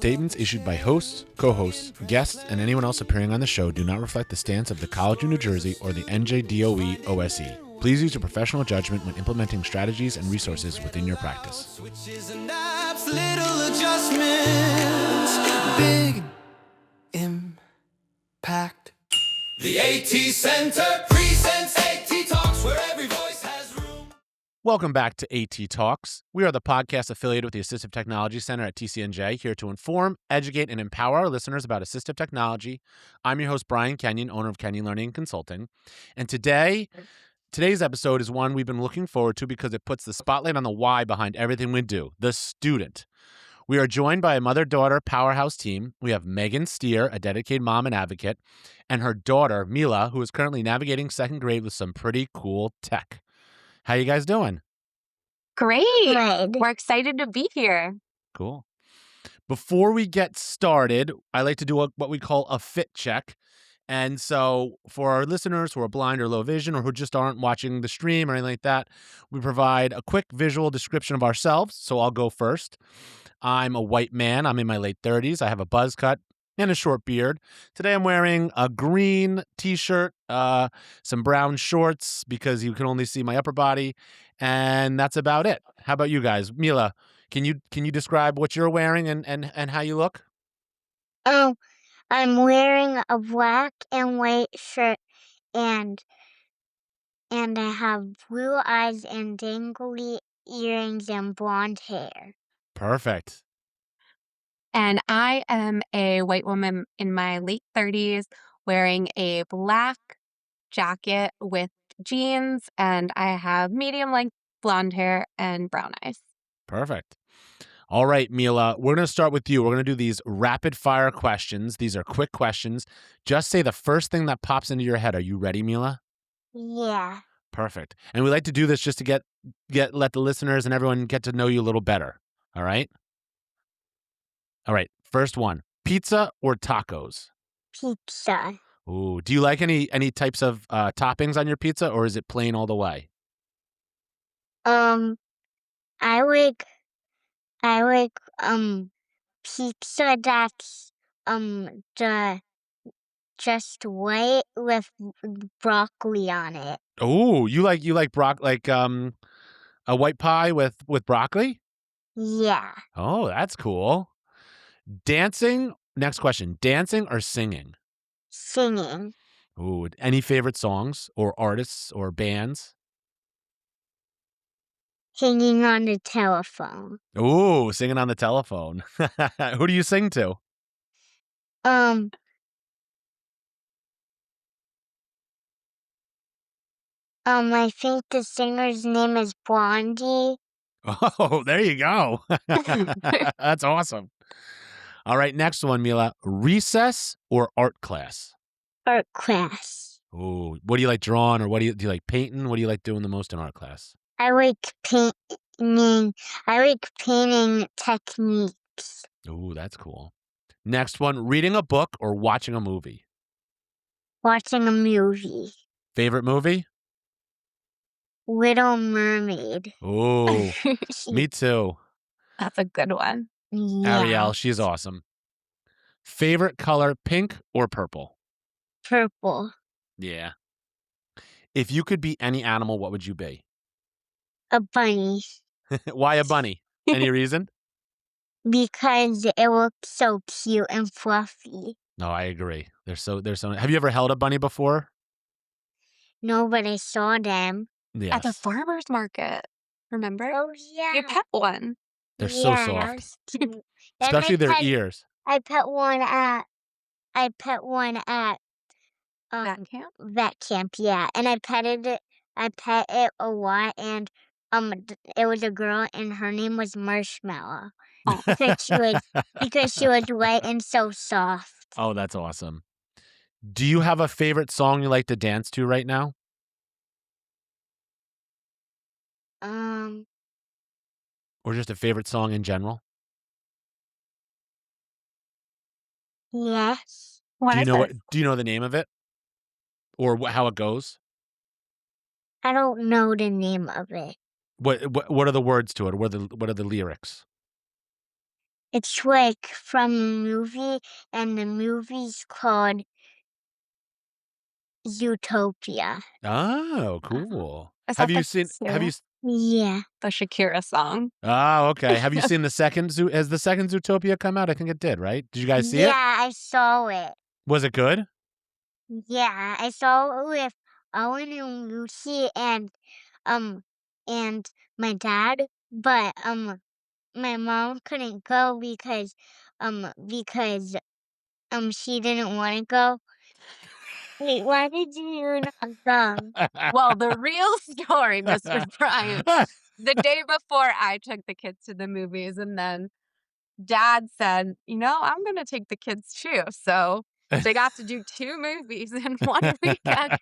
statements issued by hosts, co-hosts, guests, and anyone else appearing on the show do not reflect the stance of the College of New Jersey or the NJDOE OSE. Please use your professional judgment when implementing strategies and resources within your practice. Switches and apps, little adjustments, big impact. The AT Center presents AT Talks, where every voice has room. Welcome back to AT Talks. We are the podcast affiliated with the Assistive Technology Center at TCNJ, here to inform, educate, and empower our listeners about assistive technology. I'm your host, Brian Kenyon, owner of Kenyon Learning and Consulting. And today's episode is one we've been looking forward to because it puts the spotlight on the why behind everything we do, the student. We are joined by a mother-daughter powerhouse team. We have Megan Stier, a dedicated mom and advocate, and her daughter, Mila, who is currently navigating second grade with some pretty cool tech. How you guys doing? Great. Good. We're excited to be here. Cool. Before we get started, I like to do what we call a fit check. And so for our listeners who are blind or low vision or who just aren't watching the stream or anything like that, we provide a quick visual description of ourselves. So I'll go first. I'm a white man. I'm in my late 30s. I have a buzz cut and a short beard. Today I'm wearing a green t-shirt, some brown shorts because you can only see my upper body, and that's about it. How about you guys? Mila, can you describe what you're wearing and how you look? Oh, I'm wearing a black and white shirt and I have blue eyes and dangly earrings and blonde hair. Perfect. And I am a white woman in my late 30s wearing a black jacket with jeans, and I have medium-length blonde hair and brown eyes. Perfect. All right, Mila, we're going to start with you. We're going to do these rapid-fire questions. These are quick questions. Just say the first thing that pops into your head. Are you ready, Mila? Yeah. Perfect. And we like to do this just to let the listeners and everyone get to know you a little better. All right? All right. First one. Pizza or tacos? Pizza. Ooh. Do you like any types of toppings on your pizza, or is it plain all the way? I like pizza that's just white with broccoli on it. Ooh, you like a white pie with broccoli? Yeah. Oh, that's cool. Dancing. Next question. Dancing or singing? Singing. Ooh, any favorite songs or artists or bands? Singing on the telephone. Ooh, singing on the telephone. Who do you sing to? I think the singer's name is Blondie. Oh, there you go. That's awesome. All right, next one, Mila. Recess or art class? Art class. Ooh, what do you like drawing, or do you like painting? What do you like doing the most in art class? I like painting. I like painting techniques. Ooh, that's cool. Next one, reading a book or watching a movie? Watching a movie. Favorite movie? Little Mermaid. Ooh, me too. That's a good one. Yeah. Ariel, she's awesome. Favorite color, pink or purple? Purple. Yeah. If you could be any animal, what would you be? A bunny. Why a bunny? Any reason? Because it looks so cute and fluffy. No, I agree. They're so. Have you ever held a bunny before? No, but I saw them. Yes. At the farmer's market. Remember? Oh, yeah. You pet one. They're so that soft. was cute. Then Especially their ears. I pet one at Vet camp? vet camp, yeah. And I pet it a lot, and it was a girl, and her name was Marshmallow. Oh. because she was white and so soft. Oh, that's awesome. Do you have a favorite song you like to dance to right now? Or just a favorite song in general? Yes. What is it? Do you know the name of it? Or how it goes? I don't know the name of it. What are the words to it? What are the lyrics? It's like from a movie, and the movie's called Zootopia. Oh, Uh-huh. cool. Is Have that you the seen have you Shakira s Yeah. the Shakira song? Oh, okay. Have you seen the second Zoo has the second Zootopia come out? I think it did, right? Did you guys see it? Yeah, I saw it. Was it good? Yeah, I saw it with Owen and Lucy um and my dad, but my mom couldn't go because she didn't want to go. Wait, why did you not go? Well, the real story, Mr. Bryant, the day before I took the kids to the movies, and then dad said, I'm gonna take the kids too. So they got to do 2 movies in 1 weekend.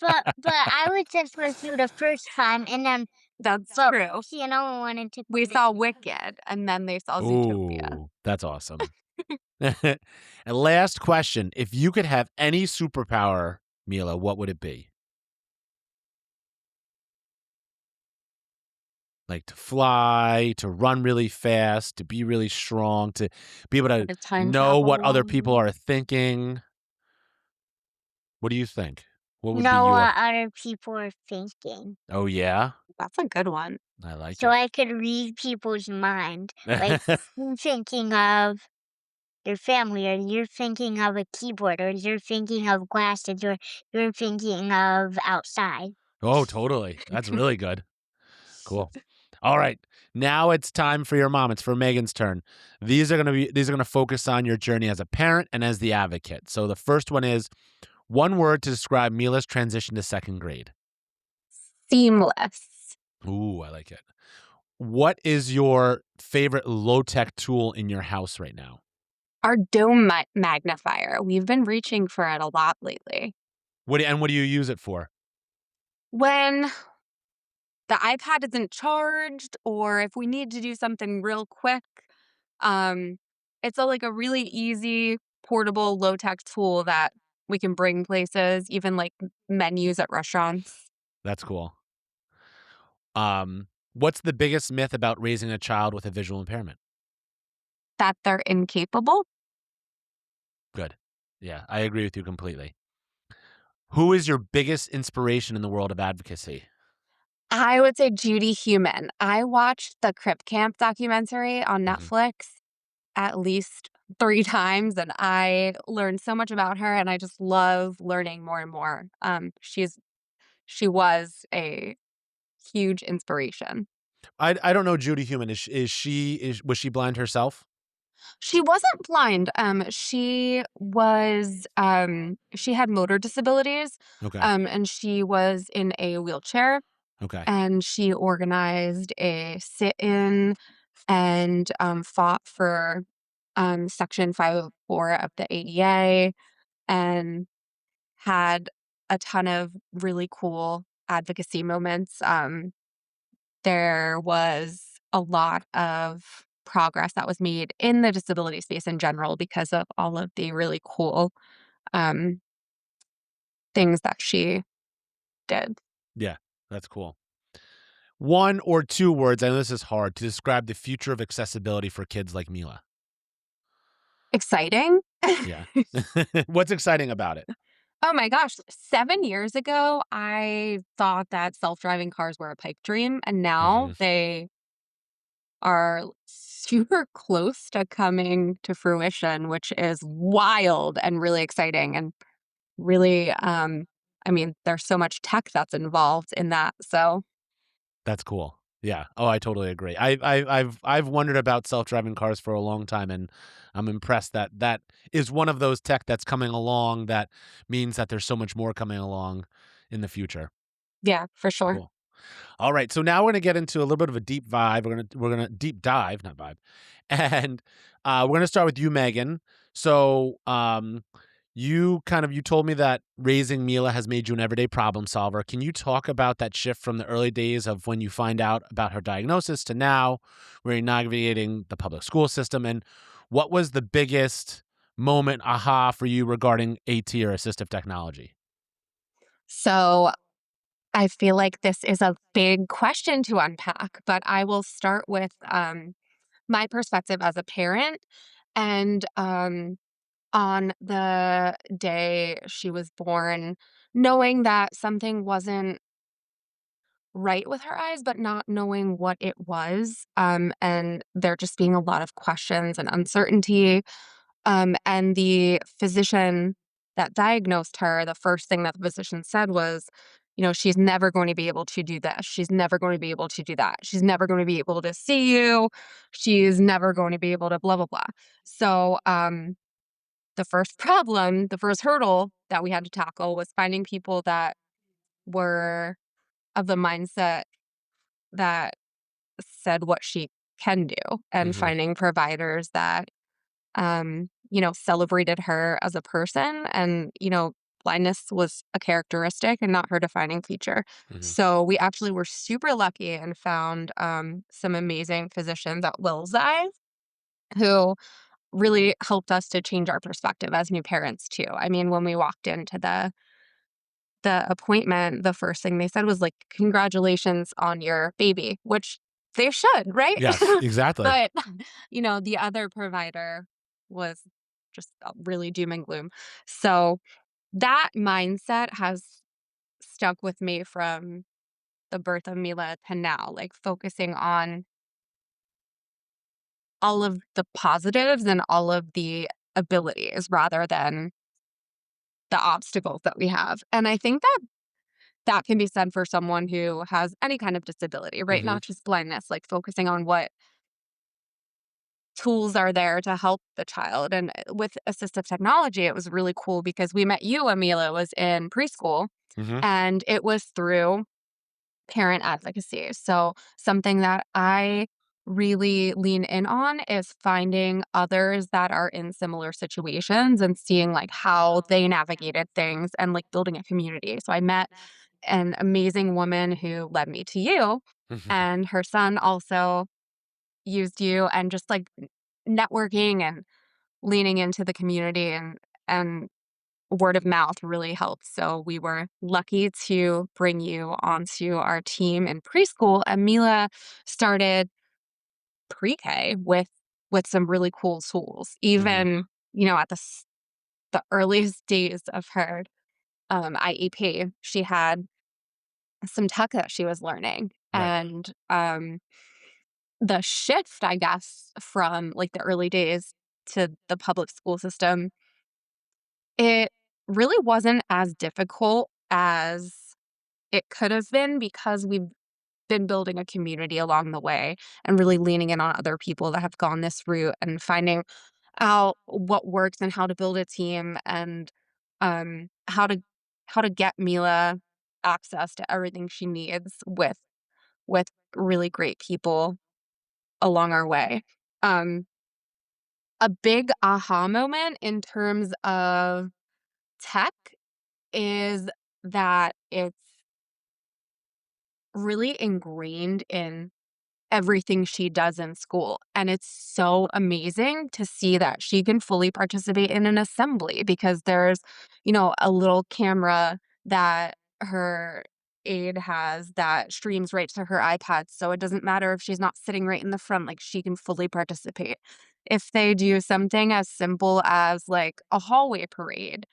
But I was just supposed to the first time, and then That's but true. wanted to We go saw to Wicked, and then they saw Zootopia. Ooh, that's awesome. And last question, if you could have any superpower, Mila, what would it be? Like to fly, to run really fast, to be really strong, to be able to Or time know what other people travel. are thinking. What do you think? What would be know your what other people are thinking. Oh, yeah? That's a good one. I like So it. I could read people's mind. Like, you're thinking of your family, or you're thinking of a keyboard, or you're thinking of glasses, or you're thinking of outside. Oh, totally. That's really good. Cool. All right. Now it's time for your mom. It's for Megan's turn. These are gonna focus on your journey as a parent and as the advocate. So the first one is one word to describe Mila's transition to second grade. Seamless. Ooh, I like it. What is your favorite low-tech tool in your house right now? Our dome magnifier. We've been reaching for it a lot lately. What do you use it for? When the iPad isn't charged, or if we need to do something real quick, um, it's like a really easy, portable, low-tech tool that we can bring places, even like menus at restaurants, That's cool. What's the biggest myth about raising a child with a visual impairment? that they're incapable. Good. Yeah, I agree with you completely. Who is your biggest inspiration in the world of advocacy? I would say Judie Human. I watched the Crip Camp documentary on Mhm. Netflix at least 3 times, and I learned so much about her, and I just love learning more and more. She was a huge inspiration. I don't know Judie Human. Was she blind herself? She wasn't blind, she had motor disabilities, Okay. and she was in a wheelchair, Okay. and she organized a sit-in and, fought for, Section 504 of the ADA, and had a ton of really cool advocacy moments. There was a lot of progress that was made in the disability space in general because of all of the really cool, um, things that she did. Yeah, that's cool. One or two words, I know this is hard, to describe the future of accessibility for kids like Mila. Exciting. Yeah. What's exciting about it? Oh my gosh, 7 years ago, I thought that self-driving cars were a pipe dream, and now Mhm. they are super close to coming to fruition, which is wild and really exciting, and really, I mean, there's so much tech that's involved in that, so That's cool. Yeah. Oh, I totally agree. I've wondered about self-driving cars for a long time, and I'm impressed that that is one of those tech that's coming along that means that there's so much more coming along in the future. yeah, for sure. Cool. All right, so now we're gonna get into a little bit of a deep vibe. We're gonna deep dive, not vibe, and we're gonna start with you, Megan. So, you told me that raising Mila has made you an everyday problem solver. Can you talk about that shift from the early days of when you find out about her diagnosis to now, where you're navigating the public school system, and what was the biggest moment, aha, for you regarding AT or assistive technology? So, I feel like this is a big question to unpack, but I will start with, my perspective as a parent. And on the day she was born, knowing that something wasn't right with her eyes, but not knowing what it was, and there just being a lot of questions and uncertainty. And the physician that diagnosed her, the first thing that the physician said was, she's never going to be able to do this. She's never going to be able to do that. She's never going to be able to see you. She's never going to be able to blah, blah, blah. So, the first problem, the first hurdle that we had to tackle was finding people that were of the mindset that said what she can do, and Mhm. finding providers that celebrated her as a person, and, blindness was a characteristic and not her defining feature. Mhm. So we actually were super lucky and found some amazing physicians at Will's Eye who really helped us to change our perspective as new parents too. I mean, when we walked into the appointment, the first thing they said was like, "Congratulations on your baby," which they should, right? Yes, exactly. But, the other provider was just really doom and gloom. So that mindset has stuck with me from the birth of Mila to now, like focusing on all of the positives and all of the abilities rather than the obstacles that we have. And I think that that can be said for someone who has any kind of disability, right? Mhm. Not just blindness, like focusing on what tools are there to help the child. And with assistive technology, it was really cool because we met you, Amila, was in preschool, Mhm. and it was through parent advocacy. So something that I really lean in on is finding others that are in similar situations and seeing like how they navigated things and like building a community. So I met an amazing woman who led me to you, Mhm. and her son also used you, and just like networking and leaning into the community, and word of mouth really helps. So we were lucky to bring you onto our team in preschool, and Mila started pre-K with some really cool tools. Mhm. Even, at the earliest days of her IEP, she had some tech that she was learning. Right. And the shift, I guess, from like the early days to the public school system, it really wasn't as difficult as it could have been because we've been building a community along the way and really leaning in on other people that have gone this route and finding out what works and how to build a team, and how to get Mila access to everything she needs with really great people along our way. Um, a big aha moment in terms of tech is that it's really ingrained in everything she does in school. And it's so amazing to see that she can fully participate in an assembly because there's, a little camera that her aide has that streams right to her iPad. So it doesn't matter if she's not sitting right in the front, like she can fully participate. If they do something as simple as like a hallway parade,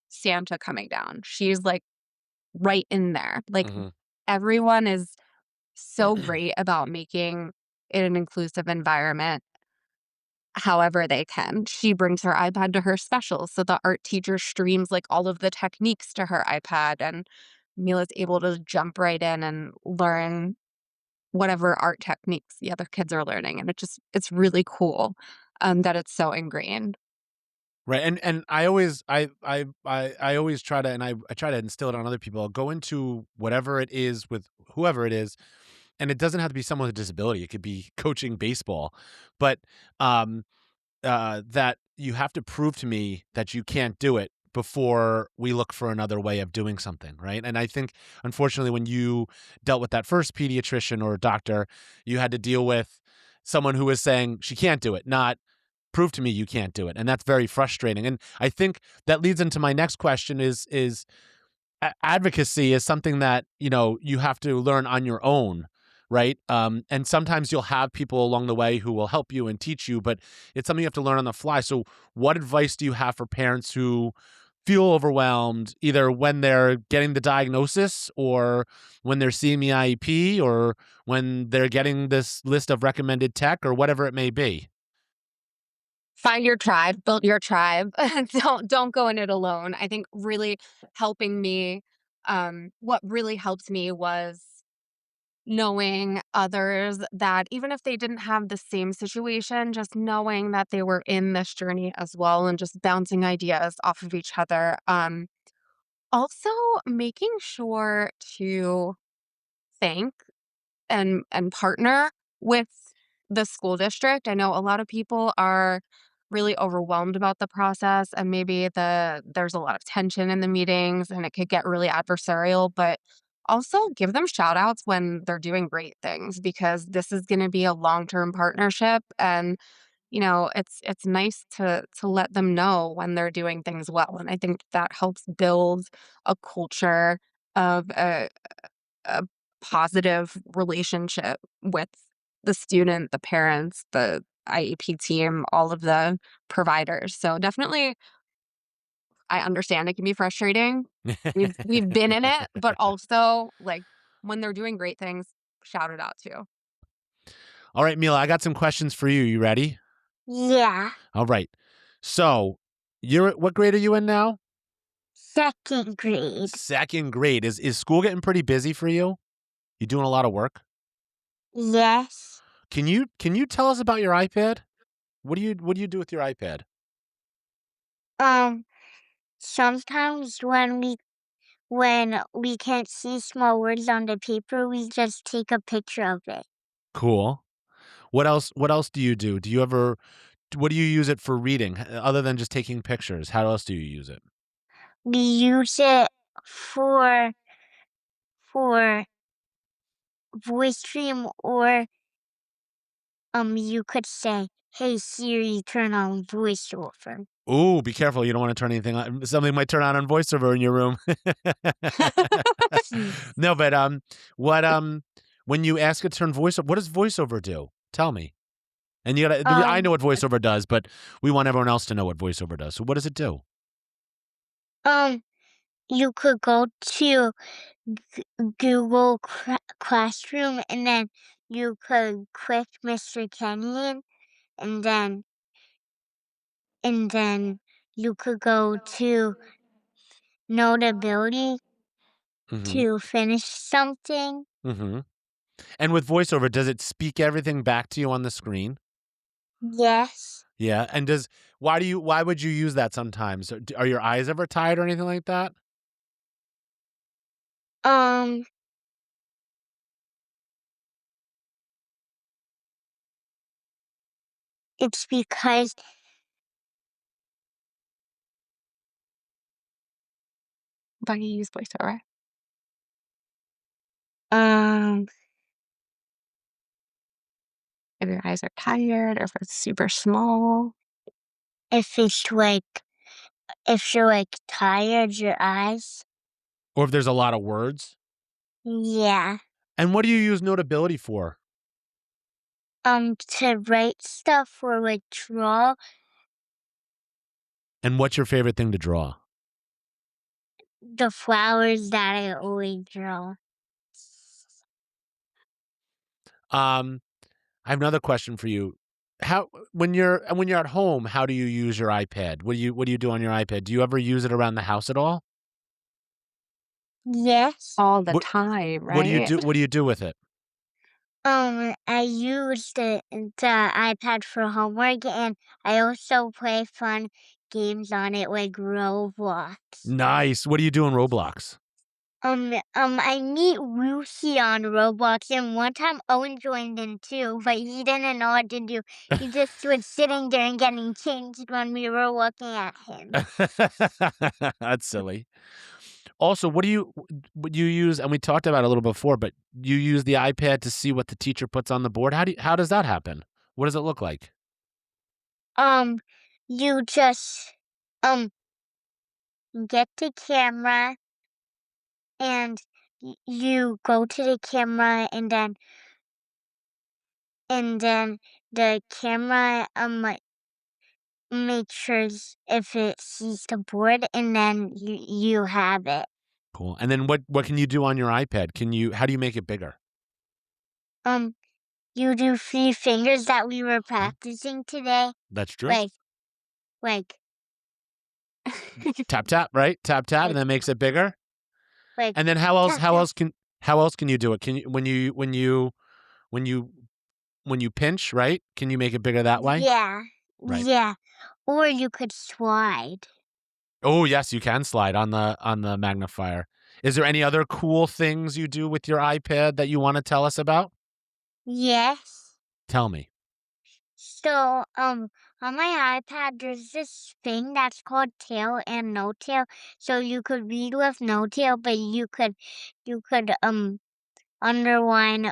Santa coming down, she's like right in there. Like Mhm. everyone is so great about making it an inclusive environment however they can. She brings her iPad to her specials, so the art teacher streams, like, all of the techniques to her iPad, and Mila's able to jump right in and learn whatever art techniques the other kids are learning, and it's really cool, that it's so ingrained. Right, and I always try to, and I try to instill it on other people. I'll go into whatever it is with whoever it is, and it doesn't have to be someone with a disability. It could be coaching baseball, but um, that you have to prove to me that you can't do it before we look for another way of doing something, right? And I think, unfortunately, when you dealt with that first pediatrician or doctor, you had to deal with someone who was saying she can't do it, not prove to me you can't do it, and that's very frustrating. And I think that leads into my next question: is advocacy is something that you have to learn on your own, right? And sometimes you'll have people along the way who will help you and teach you, but it's something you have to learn on the fly. So, what advice do you have for parents who feel overwhelmed either when they're getting the diagnosis or when they're seeing the IEP or when they're getting this list of recommended tech or whatever it may be? Find your tribe, build your tribe. Don't go in it alone. I think really helping me, what really helped me was knowing others that even if they didn't have the same situation, just knowing that they were in this journey as well and just bouncing ideas off of each other. Also making sure to thank and partner with the school district. I know a lot of people are really overwhelmed about the process and maybe there's a lot of tension in the meetings and it could get really adversarial, but also give them shout outs when they're doing great things because this is going to be a long-term partnership and it's nice to let them know when they're doing things well and I think that helps build a culture of a positive relationship with the student, the parents, the IEP team, all of the providers. So definitely I understand it can be frustrating. We've been in it, but also like when they're doing great things, shout it out too. All right, Mila, I got some questions for you. You ready? Yeah. All right. So, what grade are you in now? Second grade. Second grade. Is school getting pretty busy for you? You doing a lot of work? Yes. Can you tell us about your iPad? What do you do with your iPad? Um, Sometimes when we can't see small words on the paper, we just take a picture of it. Cool. What else do you do? What do you use it for reading other than just taking pictures? How else do you use it? We use it for voice stream or you could say, "Hey Siri, turn on voiceover." Ooh, be careful. You don't want to turn anything on. Something might turn on voiceover in your room. No, but what when you ask it to turn voiceover, what does voiceover do? Tell me. And I um know what voiceover does, but we want everyone else to know what voiceover does. So what does it do? um you could go to Google Classroom and then you could click Mr. Kenyon and then you could go to Notability Mhm. to finish something. Mhm. And with voiceover, does it speak everything back to you on the screen? Yes. Yeah. And why would you use that sometimes? Are your eyes ever tired or anything like that? Um, it's because But you use voiceover. um If your eyes are tired or if it's super small. if it's like if you're like tired, your eyes. Or if there's a lot of words? Yeah. And what do you use Notability for? To write stuff or like draw And what's your favorite thing to draw? the flowers that I always draw. Um, I have another question for you. How when you're at home, how do you use your iPad? What do you do on your iPad? Do you ever use it around the house at all? Yes. All the What time, what do you right? do what do you do with it? I use the iPad for homework and I also play fun games on it like Roblox. Nice. What do you do in Roblox? I meet Lucy on Roblox, and one time Owen joined in too, but he didn't know what to do. He just was sitting there and getting changed when we were looking at him. That's silly. Also, what you use, and we talked about it a little before, but you use the iPad to see what the teacher puts on the board. How does that happen? What does it look like? Um, you just um get the camera and you go to the camera and then and then the camera make sure if it sees the board, and then you have it. Cool. And then what can you do on your iPad? How do you make it bigger? Um, you do 3 fingers that we were Okay. practicing today, That's true. like like Tap tap, right? Tap tap, and like that makes it bigger. like And then how else tap tap. how else can you do it? Can you when you when you pinch, right? Can you make it bigger that way? Yeah, Right. yeah. Or you could slide. Oh, yes, you can slide on the magnifier. Is there any other cool things you do with your iPad that you wanna tell us about? Yes. Tell me. So, on my iPad, there's this thing that's called tail and no tail. So you could read with no tail, but you could underline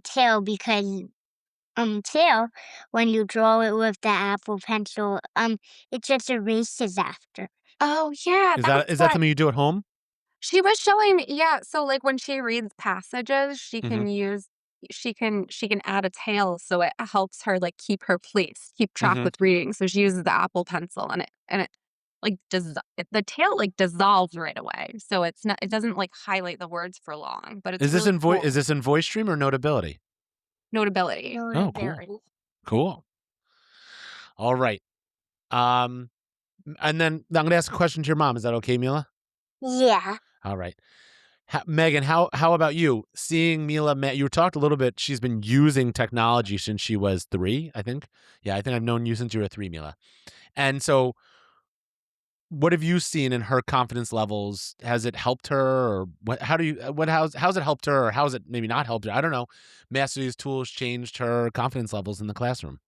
tail because tail when you draw it with the Apple Pencil, it just erases after. Oh, yeah, that's Is that what something you do at home? she was showing me. Yeah, so, like, when she reads passages, Mhm, she can add a tail so it helps her, like, keep her place, keep track mhm. with reading, so she uses the Apple Pencil, and it, like, the tail, like, dissolves right away, so it doesn't, like, highlight the words for long, but it's really Is cool. this in Voice Stream or Notability? Notability. Oh, cool. Notability. Cool. Alright. Um, and then I'm gonna ask a question to your mom. Is that okay, Mila? Yeah. Alright. Megan, how about you? Seeing you talked a little bit, she's been using technology since she was 3, I think. Yeah, I think I've known you since you were 3, Mila. And so, what have you seen in her confidence levels? Has it helped her, or how's it helped her, or how's it maybe not helped her? I don't know. Master these tools changed her confidence levels in the classroom.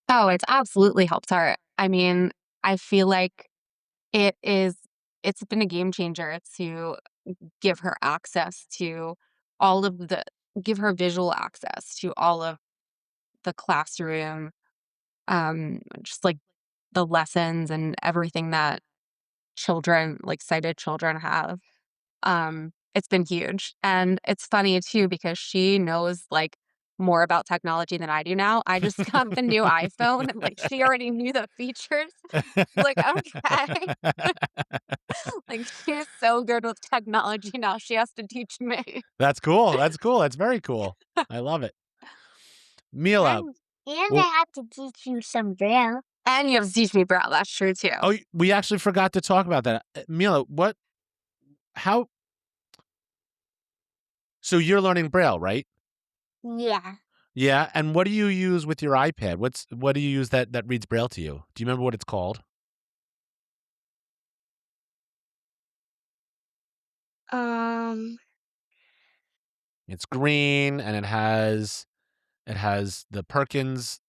Oh, it's absolutely helped her. I mean, I feel like it is it's been a game changer to give her access to all of the give her visual access to all of the classroom, just, like, the lessons and everything that children, like, sighted children have. It's been huge, and it's funny too because she knows, like, more about technology than I do now. I just got the new iPhone, and, like, she already knew the features. Like, "Okay." Like, she's so good with technology now, she has to teach me. That's cool. That's cool. That's very cool. I love it. Mila, And I well, have to teach you some Braille. And you have to teach me Braille, that's true too. we actually forgot to talk about that. Mila, how so you're learning Braille, right? Yeah. Yeah, and what do you use with your iPad? What do you use that reads Braille to you? Do you remember what it's called? Um, It's green and it has the Perkins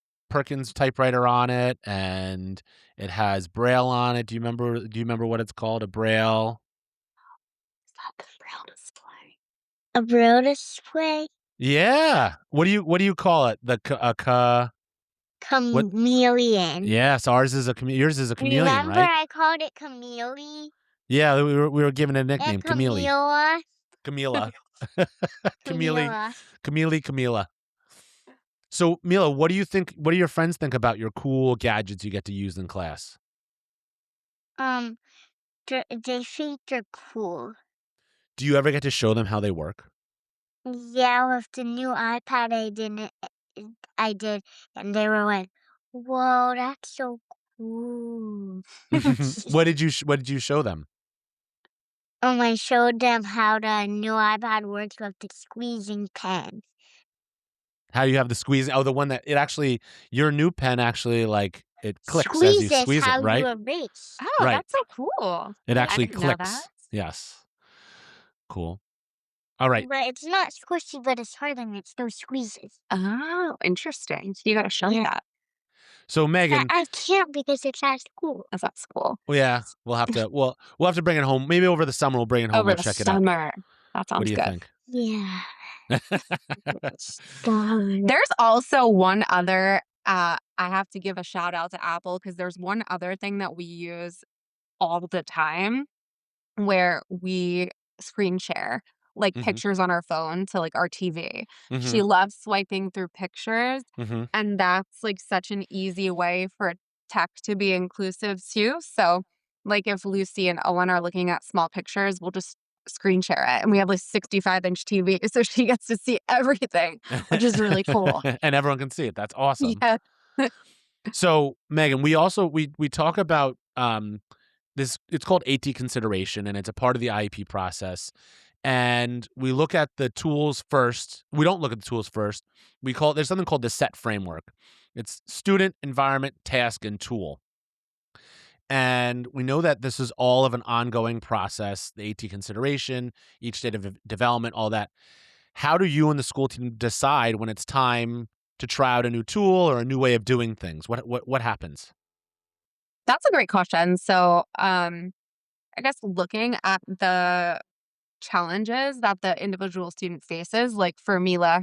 typewriter on it, and it has Braille on it. Do you remember what it's called? A Braille? Is that the Braille display? a Braille display. Yeah. What do you call it? The what? Chameleon. Yes, yours is a chameleon, Remember right? I called it chameleon Yeah, we were given a and nickname, Camille. Camila? Camila. Camille. Camila. Camila. So, Mila, what do your friends think about your cool gadgets you get to use in class? Um, they think they're cool. Do you ever get to show them how they work? Yeah, with the new iPad I did, and they were like, "Whoa, that's so cool." What did you show them? I showed them how the new iPad works with the squeezing pen. How you have the squeeze the one that your new pen actually, like, it clicks as you Squeeze is squeeze it, how you right? erase. Oh, Right. that's so cool. It I actually didn't know that. clicks. Yes. Cool. Alright. But it's not squishy, but it's hard and it still squeezes. Oh, interesting. You gotta show me Yeah. that. So, But Megan, I can't because it's at school. Oh, that's cool. well, yeah, we'll have to bring it home. Maybe over the summer, we'll bring it home, Over we'll the check it out. summer. That What do sounds you good. think? Yeah. God. There's also one other, I have to give a shout out to Apple because there's one other thing that we use all the time where we screen share. like Mhm. pictures on our phone to like our TV. She Mhm. loves swiping through pictures, Mhm. and that's like such an easy way for tech to be inclusive too. So, like if Lucy and Owen are looking at small pictures, we'll just screen share it. And we have like 65-inch TV, so she gets to see everything, which is really cool. And everyone can see it. That's awesome. Yeah. So, Megan, we also we talk about this. It's called AT consideration, and it's a part of the IEP process. And we look at the tools first. We don't look at the tools first. There's something called the SET framework. It's student, environment, task, and tool. And we know that this is all of an ongoing process, the AT consideration, each state of development, all that. How do you and the school team decide when it's time to try out a new tool or a new way of doing things? What happens? That's a great question. So, I guess looking at the challenges that the individual student faces, like for Mila,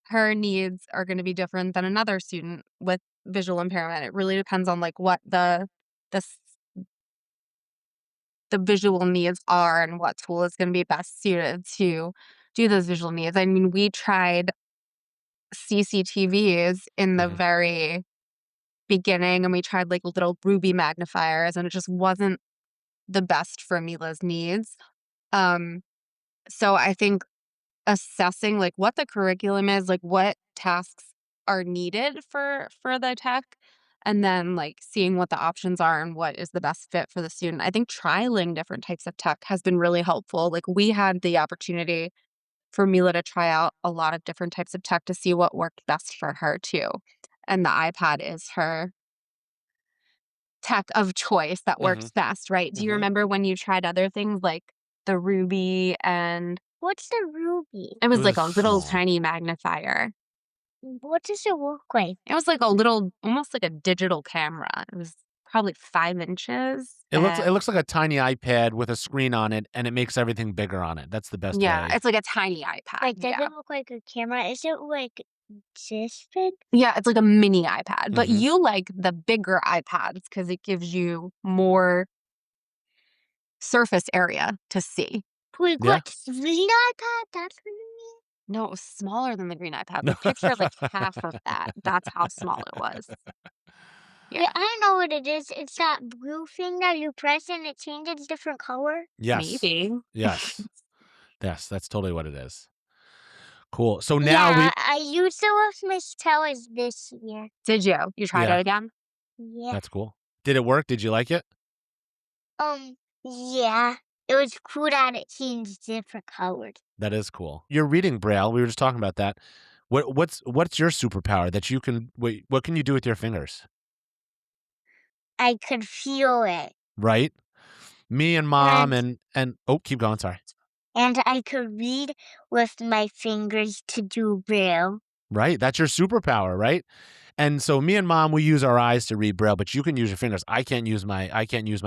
her needs are going to be different than another student with visual impairment. It really depends on like what the s- the visual needs are and what tool is going to be best suited to do those visual needs. I mean, we tried CCTVs in the Mhm. very beginning, and we tried like little ruby magnifiers, and it just wasn't the best for Mila's needs. Um, so I think assessing like what the curriculum is, like what tasks are needed for the tech, and then like seeing what the options are and what is the best fit for the student. I think trialing different types of tech has been really helpful. Like we had the opportunity for Mila to try out a lot of different types of tech to see what worked best for her too. And the iPad is her tech of choice that works Mhm. best, right? Do you Mhm. remember when you tried other things like the Ruby and What's the ruby? it It was was like a a little small. tiny magnifier. What does it look like? It was like a little almost like a digital camera. It was probably 5 inches, It and looks like a tiny iPad with a screen on it, and it makes everything bigger on it. That's the best yeah, way. it's like a tiny iPad, Like, does yeah. it look like a camera? Is it like this big? Yeah, it's like a mini iPad, but Mhm. you like the bigger iPads because it gives you more surface area to see. Like Yeah. what? Green iPad? That's what you mean? No, it was smaller than the green iPad. Like, picture, like, half of that. That's how small it was. Wait, Yeah, I know what it is. It's that blue thing that you press and it changes different color. Yes. maybe. Yes. Yes, that's totally what it is. Cool. So now Yeah, we I used it with Miss Tellers this year. Did you? You tried Yeah, it again? Yeah. that's cool. Did it work? Did you like it? Yeah. It was cool that it changed different colors. That is cool. You're reading Braille. We were just talking about that. What's your superpower that you can what can you do with your fingers? I could feel it. Right? Me and mom And and oh, keep going, sorry. and I could read with my fingers to do Braille. Right? That's your superpower, right? And so me and mom, we use our eyes to read Braille, but you can use your fingers. I can't use my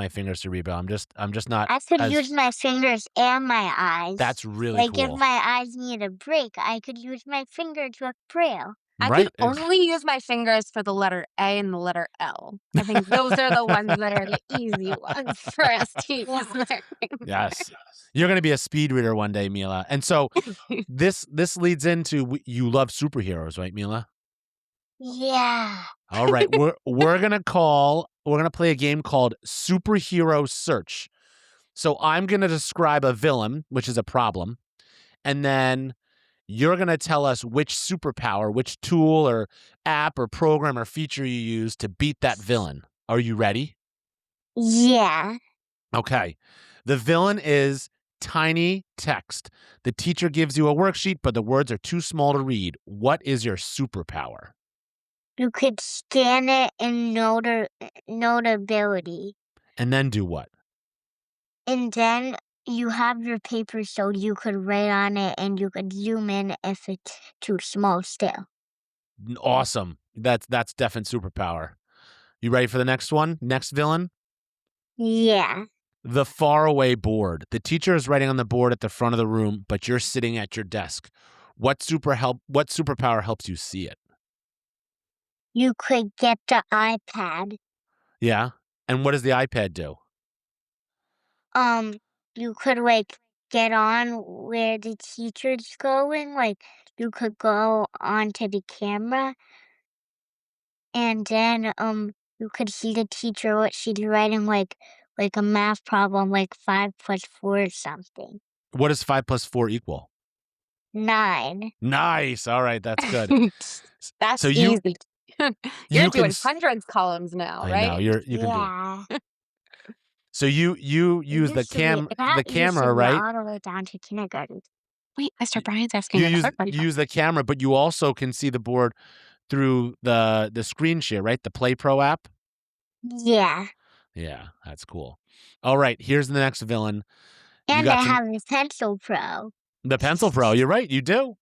fingers to read Braille. I'm just not I could as use my fingers and my eyes. that's really Like if cool. my eyes need a break, I could use my fingers with Braille. I could Right? only use my fingers for the letter A and the letter L. I think those are the ones that are the easy ones for us to use Yeah. my fingers. Yes. You're going to be a speed reader one day, Mila. And so this leads into you love superheroes, right, Mila? Yeah. All right, we're gonna play a game called Superhero Search. So I'm gonna describe a villain, which is a problem, and then you're gonna tell us which superpower, which tool or app or program or feature you use to beat that villain. Are you ready? Yeah. Okay. The villain is tiny text. The teacher gives you a worksheet, but the words are too small to read. What is your superpower? You could scan it and notability. And then do what? And then you have your paper so you could write on it and you could zoom in if it's too small still. Awesome. That's definite superpower. You ready for the next one? Next villain? Yeah. The faraway board. The teacher is writing on the board at the front of the room, but you're sitting at your desk. What superpower helps you see it? You could get the iPad. Yeah. And what does the iPad do? Um, you could like get on where the teacher's going. Like, you could go onto the camera, and then, you could see the teacher, what she's writing, like a math problem, like 5 plus 4 or something. What does 5 plus 4 equal? 9. Nice. All right, that's good. That's So easy. You're you can doing hundreds columns now, I know, right? you can do it. Yeah. So you use the That used to camera, be right? all the way down to kindergarten. Wait, Mr. Brian's asking You another question. use the camera, but you also can see the board through the screen share, right? The Play Pro app? Yeah. Yeah, that's cool. All right, here's the next villain. You And got I some have a Pencil Pro. the Pencil Pro. You're right, you do.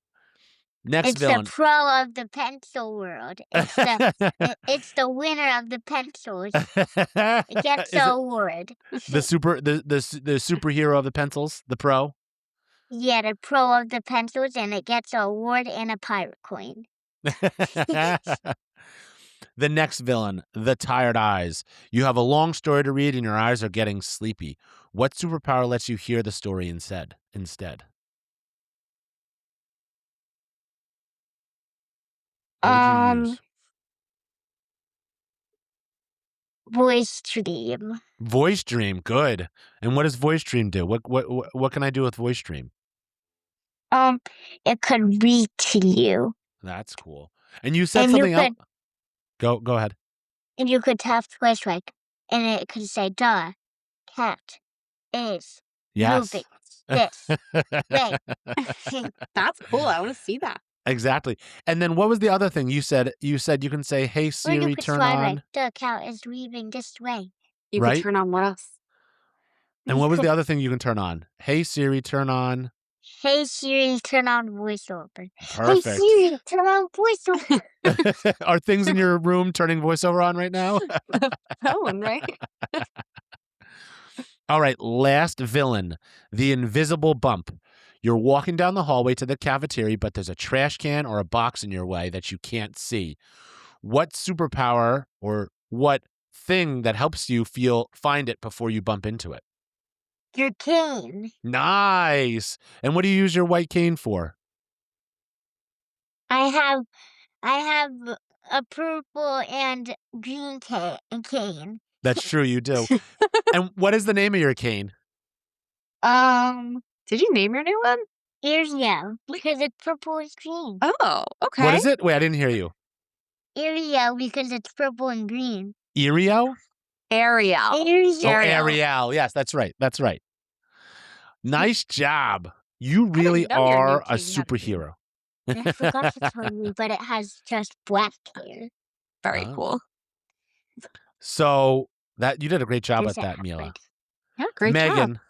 Next It's the villain. pro of the pencil world. It's the winner of the pencils. It gets Is the it award. the superhero of the pencils, the pro? Yeah, the pro of the pencils, and it gets an award and a pirate coin. The next villain, the tired eyes. You have a long story to read and your eyes are getting sleepy. What superpower lets you hear the story instead? What would you use? Voice Dream. Voice Dream, good. And what does Voice Dream do? What can I do with Voice Dream? It could read to you. That's cool. And you said And something else. Go ahead. And you could tap twice, like, and it could say, "The cat is Yes. moving this way." That's cool. I want to see that. Exactly. And then what was the other thing you said? You said you can say, "Hey Or Siri, you could turn slide, on." like, "The cat is moving this way." You Right? could turn on what else? And what was the other thing you can turn on? "Hey Siri, turn on." Hey Siri, turn on voiceover. Perfect. Hey Siri, turn on voiceover. Are things in your room turning voiceover on right now? Phone, right? All right, last villain, the invisible bump. You're walking down the hallway to the cafeteria, but there's a trash can or a box in your way that you can't see. What superpower or what thing that helps you find it before you bump into it? Your cane. Nice. And what do you use your white cane for? I have a purple and green cane. That's true, you do. And what is the name of your cane? Did you name your new one? Ariel, because it's purple and green. Oh, okay. What is it? Wait, I didn't hear you. Ariel, because it's purple and green. Ariel? Ariel. Ariel. Oh, Ariel. Yes, that's right. That's right. Nice job. You really know your new are a cane had a superhero. I forgot to tell you, but it has just black hair. Very Oh. cool. So that you did a great job Does at it that, have, Mila. like- Yeah, great job. Megan,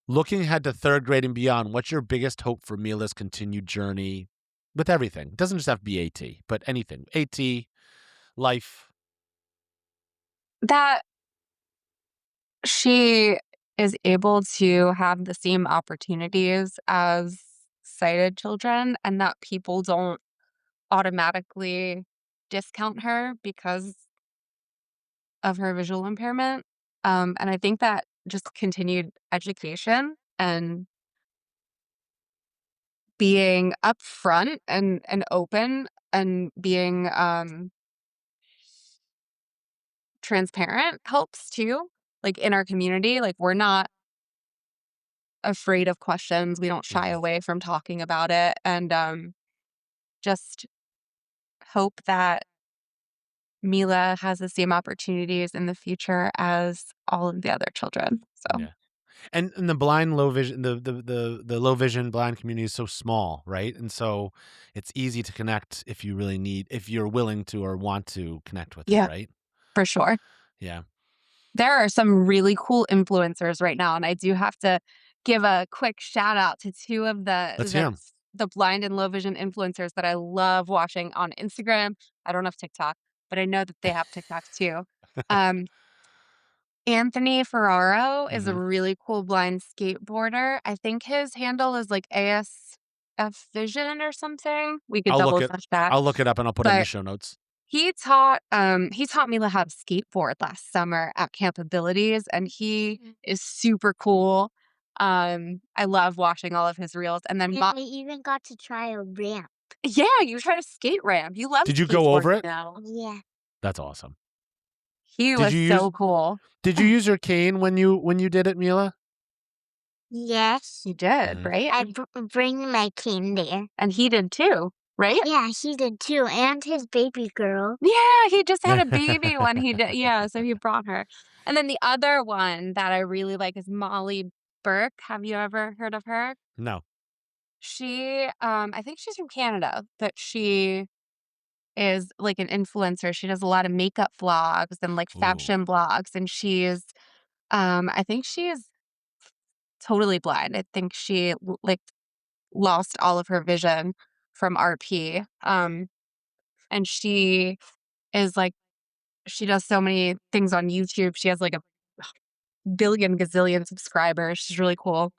looking ahead to third grade and beyond, what's your biggest hope for Mila's continued journey with everything? It doesn't just have to be AT, but anything. AT, life. That she is able to have the same opportunities as sighted children and that people don't automatically discount her because of her visual impairment. And I think that just continued education and being upfront and open and being transparent helps too. Like in our community, like we're not afraid of questions. We don't shy away from talking about it, and just hope that Mila has the same opportunities in the future as all of the other children. So Yeah. And the blind low vision the low vision blind community is so small, right? And so it's easy to connect if you're willing to or want to connect with Yeah. it, right? for sure. Yeah. There are some really cool influencers right now, and I do have to give a quick shout out to two of Let's hear 'em. the blind and low vision influencers that I love watching on Instagram. I don't have TikTok, but I know that they have TikTok too. Um, Anthony Ferraro is a Mhm. really cool blind skateboarder. I think his handle is like ASF Vision or something. We could double check that. I'll look it up and I'll put it in the But show notes. he taught Mila how to skateboard last summer at Camp Abilities, and he is super cool. I love watching all of his reels, and then And I even got to try a ramp. yeah, you tried a skate ramp. You love Did you go over skateboarding it? now. Yeah. That's awesome. He Did was you use so cool. Did you use your cane when you did it, Mila? Yes. You did, Mhm. right? I bring my cane there. And he did too, right? Yeah, he did too, and his baby girl. Yeah, he just had a baby when he did yeah, so he brought her. And then the other one that I really like is Molly Burke. Have you ever heard of her? No. She, I think she's from Canada, but she is like an influencer. She does a lot of makeup vlogs and like Ooh. fashion blogs, and I think she is totally blind. I think she like lost all of her vision from RP. And she is like she does so many things on YouTube. She has like a billion gazillion subscribers. She's really cool.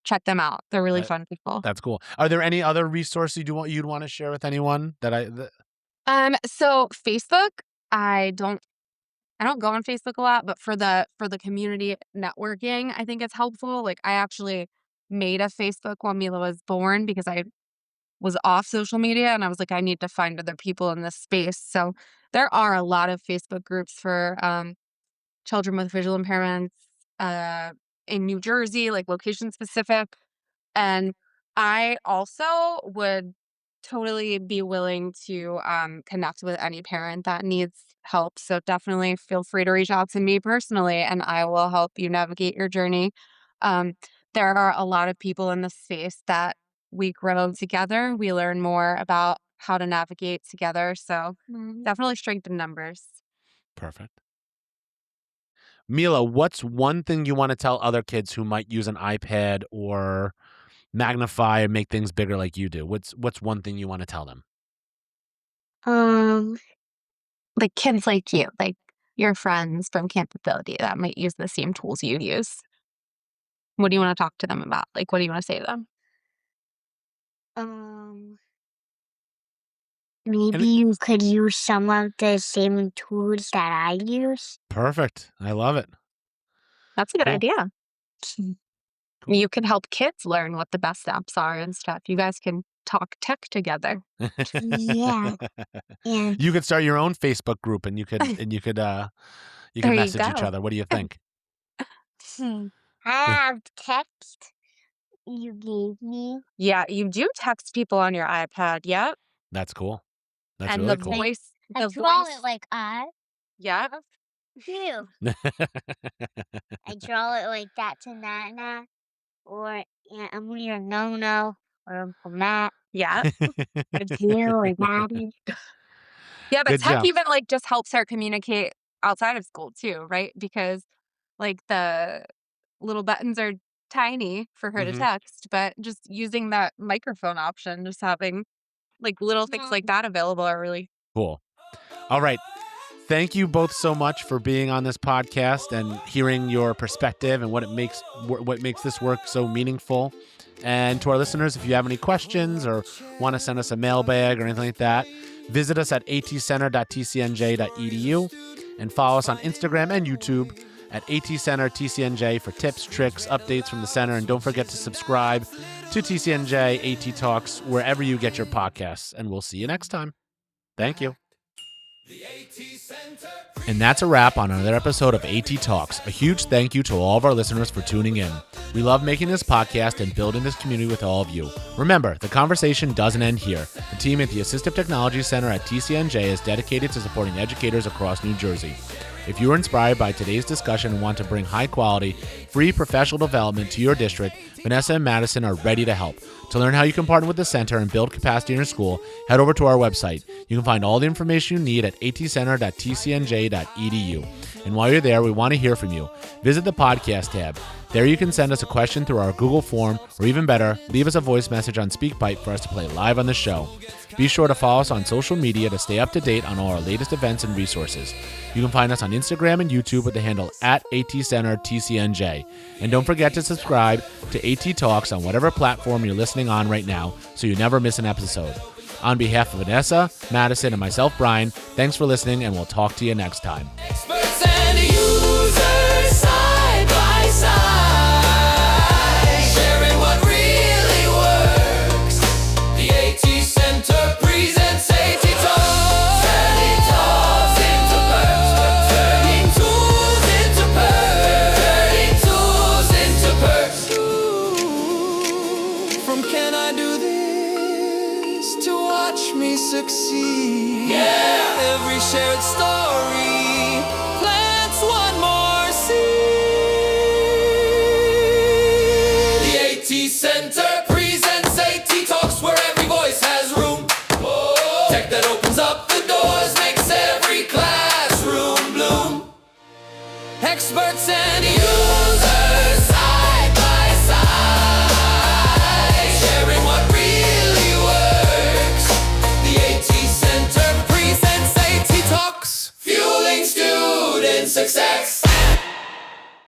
Check them out. They're really That fun people. that's cool. Are there any other resources you'd want to share with anyone So Facebook, I don't I don't go on Facebook a lot, but for the community networking, I think it's helpful. Like I actually made a Facebook when Mila was born because I was off social media and I was like, I need to find other people in this space. So there are a lot of Facebook groups for children with visual impairments uh, in New Jersey, like location specific. And I also would totally be willing to connect with any parent that needs help. So definitely feel free to reach out to me personally, and I will help you navigate your journey. Um, there are a lot of people in this space that we grow together. We learn more about how to navigate together. So definitely strength in numbers. Perfect. Mila, what's one thing you want to tell other kids who might use an iPad or magnify and make things bigger like you do? What's one thing you want to tell them? Um, Like kids like you, like your friends from Campability that might use the same tools you use. What do you wanna talk to them about? Like, what do you wanna say to them? um, And maybe you could use some of the same tools that I use. perfect. I love it. That's a good Cool. idea. Cool. You can help kids learn what the best apps are and stuff. You guys can talk tech together. Yeah, and You could start your own Facebook group and you could There you message each go. other. What do you think? I have text you gave me. Yeah, you do text people on your iPad, yep, That's cool. That's and really cool. I the draw voice it like I yep. do. I draw it like that to Nana, or Aunt Emily, or No, or Uncle Matt, Yep. or Jill, or Daddy. Yeah, but Good tech job. even, like, just helps her communicate outside of school too, right? Because, like, the little buttons are tiny for her to hmm text, but just using that microphone option, just having, like, little things like that available are really Cool. All right. Thank you both so much for being on this podcast and hearing your perspective and what makes this work so meaningful. And to our listeners, if you have any questions or want to send us a mailbag or anything like that, visit us at atcenter.tcnj.edu and follow us on Instagram and YouTube at atcentertcnj for tips, tricks, updates from the center. And don't forget to subscribe to TCNJ AT Talks wherever you get your podcasts. And we'll see you next time. Thank you. And that's a wrap on another episode of AT Talks. A huge thank you to all of our listeners for tuning in. We love making this podcast and building this community with all of you. Remember, the conversation doesn't end here. The team at the Assistive Technology Center at TCNJ is dedicated to supporting educators across New Jersey. If you were inspired by today's discussion and want to bring high-quality, free professional development to your district, Vanessa and Madison are ready to help. To learn how you can partner with the center and build capacity in your school, head over to our website. You can find all the information you need at atcenter.tcnj.edu. And while you're there, we want to hear from you. Visit the podcast tab. There you can send us a question through our Google form, or even better, leave us a voice message on SpeakPipe for us to play live on the show. Be sure to follow us on social media to stay up to date on all our latest events and resources. You can find us on Instagram and YouTube with the handle at ATCenterTCNJ. And don't forget to subscribe to AT Talks on whatever platform you're listening on right now so you never miss an episode. On behalf of Vanessa, Madison, and myself, Brian, thanks for listening, and we'll talk to you next time.